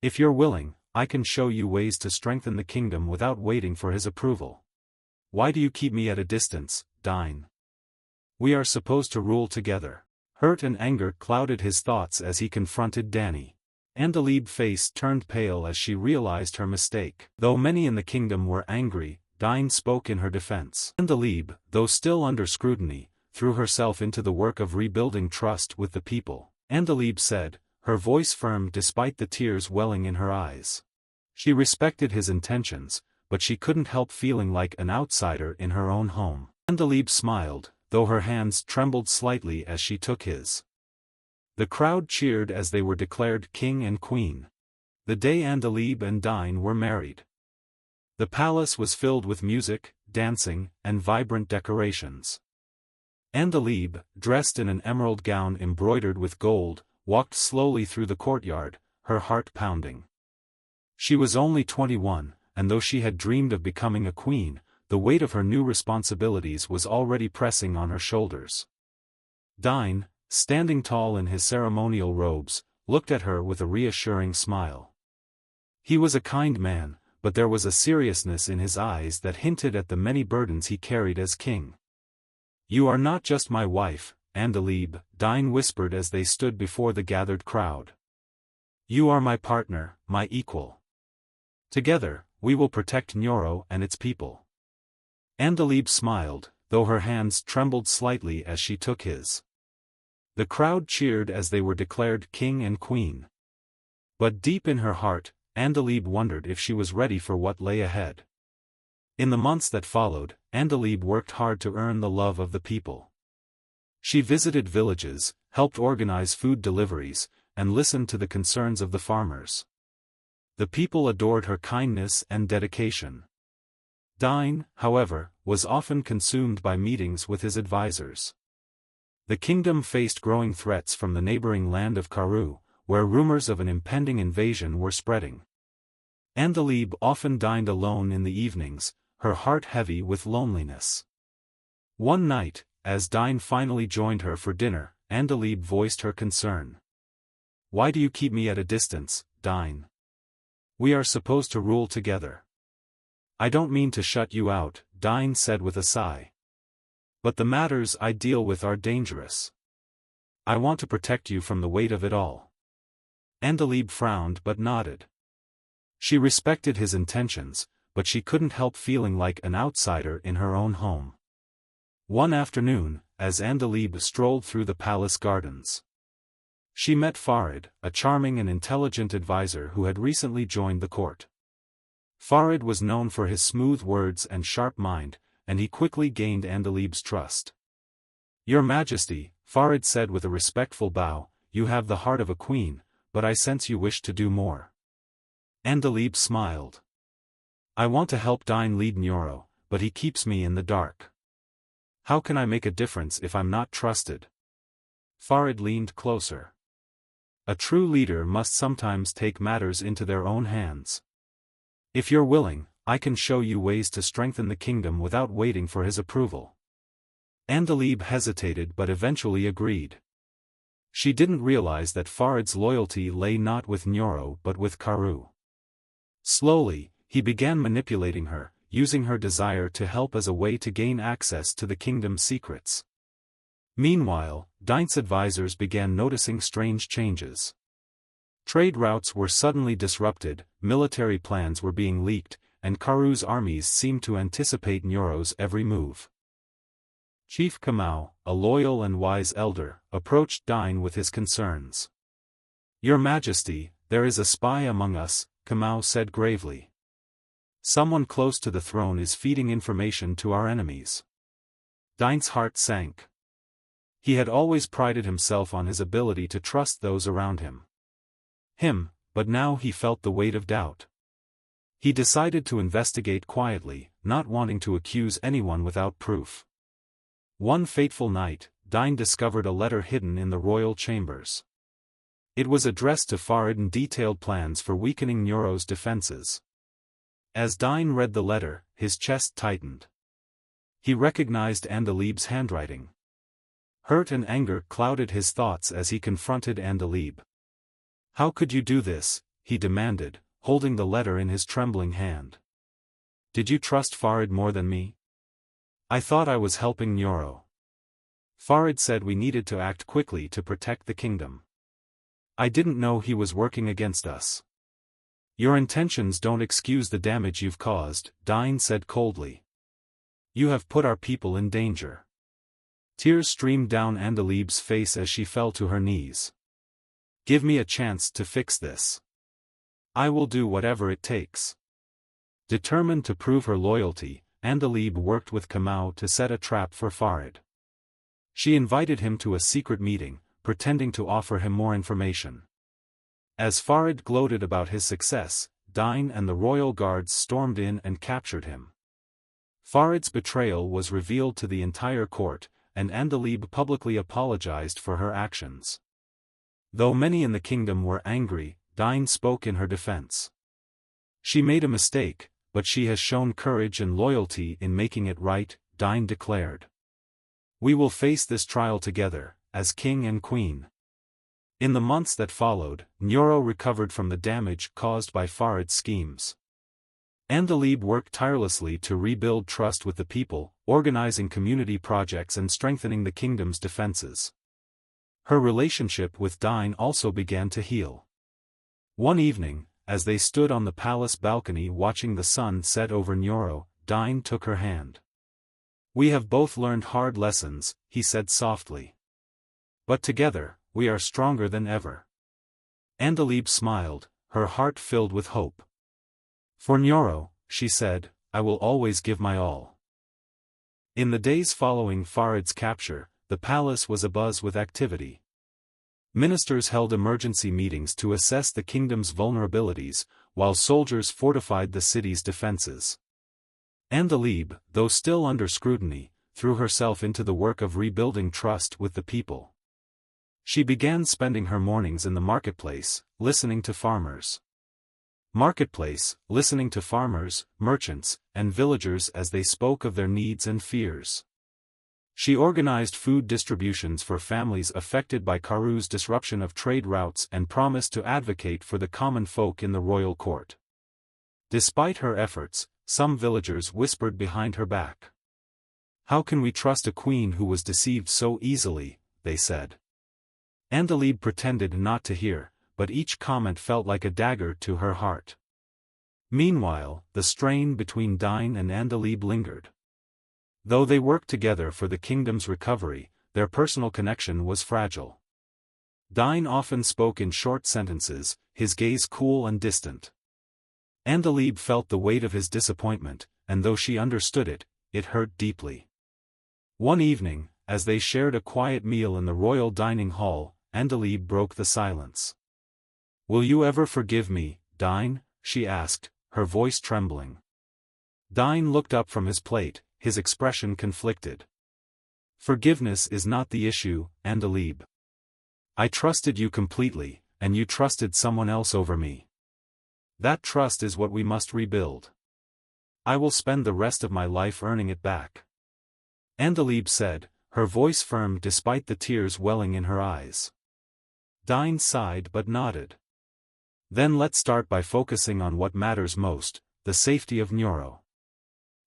If you're willing, I can show you ways to strengthen the kingdom without waiting for his approval. Why do you keep me at a distance, Dine? We are supposed to rule together. Hurt and anger clouded his thoughts as he confronted Dany. Andaleeb's face turned pale as she realized her mistake. Though many in the kingdom were angry, Dine spoke in her defense. Andaleeb, though still under scrutiny, threw herself into the work of rebuilding trust with the people. Andaleeb said, her voice firm despite the tears welling in her eyes. She respected his intentions, but she couldn't help feeling like an outsider in her own home. Andaleeb smiled, though her hands trembled slightly as she took his. The crowd cheered as they were declared king and queen. The day Andaleeb and Dine were married. The palace was filled with music, dancing, and vibrant decorations. Andaleeb, dressed in an emerald gown embroidered with gold, walked slowly through the courtyard, her heart pounding. She was only 21, and though she had dreamed of becoming a queen, the weight of her new responsibilities was already pressing on her shoulders. Dine, standing tall in his ceremonial robes, looked at her with a reassuring smile. He was a kind man, but there was a seriousness in his eyes that hinted at the many burdens he carried as king. You are not just my wife, Andaleeb, Dine whispered as they stood before the gathered crowd. You are my partner, my equal. Together, we will protect Nyoro and its people. Andaleeb smiled, though her hands trembled slightly as she took his. The crowd cheered as they were declared king and queen. But deep in her heart, Andaleeb wondered if she was ready for what lay ahead. In the months that followed, Andaleeb worked hard to earn the love of the people. She visited villages, helped organize food deliveries, and listened to the concerns of the farmers. The people adored her kindness and dedication. Dine, however, was often consumed by meetings with his advisors. The kingdom faced growing threats from the neighboring land of Karoo, where rumors of an impending invasion were spreading. Andaleeb often dined alone in the evenings, her heart heavy with loneliness. One night, as Dine finally joined her for dinner, Andaleeb voiced her concern. Why do you keep me at a distance, Dine? We are supposed to rule together. I don't mean to shut you out, Dine said with a sigh. But the matters I deal with are dangerous. I want to protect you from the weight of it all. Andaleeb frowned but nodded. She respected his intentions, but she couldn't help feeling like an outsider in her own home. One afternoon, as Andaleeb strolled through the palace gardens, she met Farid, a charming and intelligent advisor who had recently joined the court. Farid was known for his smooth words and sharp mind, and he quickly gained Andaleeb's trust. Your Majesty, Farid said with a respectful bow, you have the heart of a queen, but I sense you wish to do more. Andaleeb smiled. I want to help Dine lead Nyoro, but he keeps me in the dark. How can I make a difference if I'm not trusted? Farid leaned closer. A true leader must sometimes take matters into their own hands. If you're willing, I can show you ways to strengthen the kingdom without waiting for his approval. Andaleeb hesitated but eventually agreed. She didn't realize that Farid's loyalty lay not with Nyoro but with Karoo. Slowly, he began manipulating her, using her desire to help as a way to gain access to the kingdom's secrets. Meanwhile, Dine's advisors began noticing strange changes. Trade routes were suddenly disrupted, military plans were being leaked, and Karoo's armies seemed to anticipate Nyoro's every move. Chief Kamau, a loyal and wise elder, approached Dine with his concerns. Your Majesty, there is a spy among us, Kamau said gravely. Someone close to the throne is feeding information to our enemies. Dine's heart sank. He had always prided himself on his ability to trust those around him. But now he felt the weight of doubt. He decided to investigate quietly, not wanting to accuse anyone without proof. One fateful night, Dine discovered a letter hidden in the royal chambers. It was addressed to Farid and detailed plans for weakening Nyoro's defenses. As Dine read the letter, his chest tightened. He recognized Andaleeb's handwriting. Hurt and anger clouded his thoughts as he confronted Andaleeb. How could you do this, he demanded, holding the letter in his trembling hand. Did you trust Farid more than me? I thought I was helping Nyoro. Farid said we needed to act quickly to protect the kingdom. I didn't know he was working against us. Your intentions don't excuse the damage you've caused, Dine said coldly. You have put our people in danger. Tears streamed down Andaleeb's face as she fell to her knees. Give me a chance to fix this. I will do whatever it takes. Determined to prove her loyalty, Andaleeb worked with Kamau to set a trap for Farid. She invited him to a secret meeting, pretending to offer him more information. As Farid gloated about his success, Dine and the royal guards stormed in and captured him. Farid's betrayal was revealed to the entire court, and Andaleeb publicly apologized for her actions. Though many in the kingdom were angry, Dine spoke in her defense. She made a mistake, but she has shown courage and loyalty in making it right, Dine declared. We will face this trial together, as king and queen. In the months that followed, Nyoro recovered from the damage caused by Farid's schemes. Andaleeb worked tirelessly to rebuild trust with the people, organizing community projects and strengthening the kingdom's defenses. Her relationship with Dine also began to heal. One evening, as they stood on the palace balcony watching the sun set over Nyoro, Dine took her hand. We have both learned hard lessons, he said softly. But together, we are stronger than ever. Andaleeb smiled, her heart filled with hope. For Nyoro, she said, I will always give my all. In the days following Farid's capture, the palace was abuzz with activity. Ministers held emergency meetings to assess the kingdom's vulnerabilities, while soldiers fortified the city's defenses. Andaleeb, though still under scrutiny, threw herself into the work of rebuilding trust with the people. She began spending her mornings in the marketplace, listening to farmers. Listening to farmers, merchants, and villagers as they spoke of their needs and fears. She organized food distributions for families affected by Karu's disruption of trade routes and promised to advocate for the common folk in the royal court. Despite her efforts, some villagers whispered behind her back. How can we trust a queen who was deceived so easily, they said. Andaleeb pretended not to hear, but each comment felt like a dagger to her heart. Meanwhile, the strain between Dine and Andaleeb lingered. Though they worked together for the kingdom's recovery, their personal connection was fragile. Dine often spoke in short sentences, his gaze cool and distant. Andaleeb felt the weight of his disappointment, and though she understood it, it hurt deeply. One evening, as they shared a quiet meal in the royal dining hall, Andaleeb broke the silence. Will you ever forgive me, Dine? She asked, her voice trembling. Dine looked up from his plate, his expression conflicted. Forgiveness is not the issue, Andaleeb. I trusted you completely, and you trusted someone else over me. That trust is what we must rebuild. I will spend the rest of my life earning it back. Andaleeb said, her voice firm despite the tears welling in her eyes. Dine sighed but nodded. Then let's start by focusing on what matters most, the safety of Nyoro.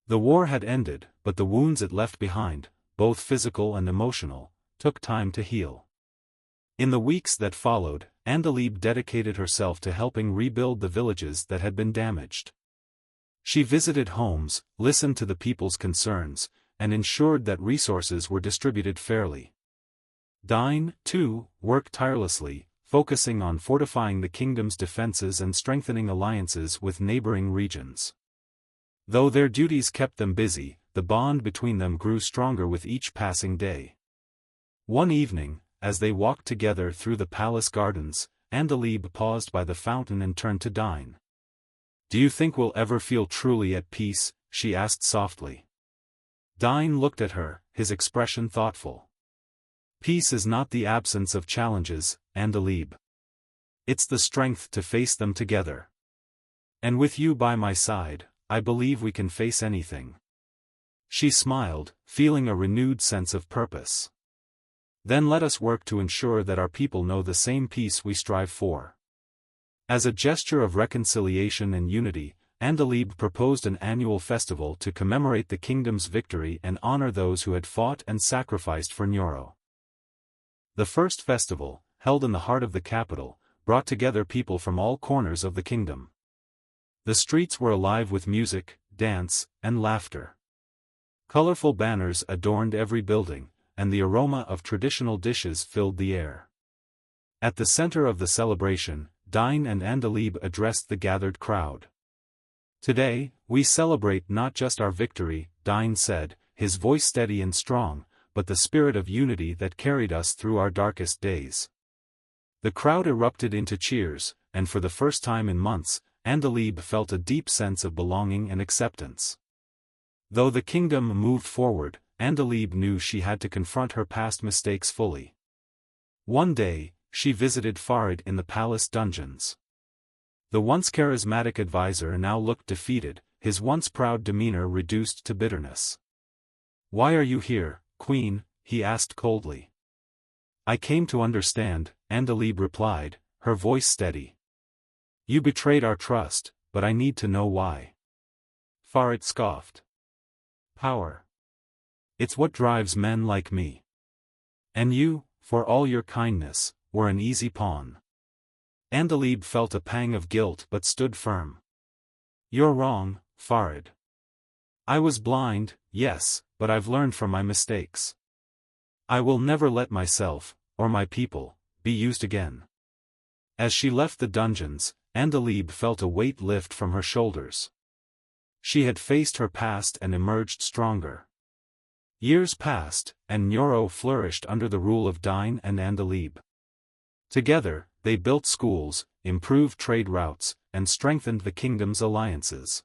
The war had ended, but the wounds it left behind, both physical and emotional, took time to heal. In the weeks that followed, Andaleeb dedicated herself to helping rebuild the villages that had been damaged. She visited homes, listened to the people's concerns, and ensured that resources were distributed fairly. Dine, too, worked tirelessly, focusing on fortifying the kingdom's defenses and strengthening alliances with neighboring regions. Though their duties kept them busy, the bond between them grew stronger with each passing day. One evening, as they walked together through the palace gardens, Andaleeb paused by the fountain and turned to Dine. Do you think we'll ever feel truly at peace? She asked softly. Dine looked at her, his expression thoughtful. Peace is not the absence of challenges, Andaleeb. It's the strength to face them together. And with you by my side, I believe we can face anything. She smiled, feeling a renewed sense of purpose. Then let us work to ensure that our people know the same peace we strive for. As a gesture of reconciliation and unity, Andaleeb proposed an annual festival to commemorate the kingdom's victory and honor those who had fought and sacrificed for Nyoro. The first festival, held in the heart of the capital, brought together people from all corners of the kingdom. The streets were alive with music, dance, and laughter. Colorful banners adorned every building, and the aroma of traditional dishes filled the air. At the center of the celebration, Dine and Andaleeb addressed the gathered crowd. "Today, we celebrate not just our victory," Dine said, his voice steady and strong, "but the spirit of unity that carried us through our darkest days." The crowd erupted into cheers, and for the first time in months, Andaleeb felt a deep sense of belonging and acceptance. Though the kingdom moved forward, Andaleeb knew she had to confront her past mistakes fully. One day, she visited Farid in the palace dungeons. The once charismatic advisor now looked defeated, his once proud demeanor reduced to bitterness. "Why are you here, Queen?" he asked coldly. "I came to understand," Andaleeb replied, her voice steady. "You betrayed our trust, but I need to know why." Farid scoffed. "Power. It's what drives men like me. And you, for all your kindness, were an easy pawn." Andaleeb felt a pang of guilt but stood firm. "You're wrong, Farid. I was blind, yes, but I've learned from my mistakes. I will never let myself, or my people, be used again." As she left the dungeons, Andaleeb felt a weight lift from her shoulders. She had faced her past and emerged stronger. Years passed, and Nyoro flourished under the rule of Dine and Andaleeb. Together, they built schools, improved trade routes, and strengthened the kingdom's alliances.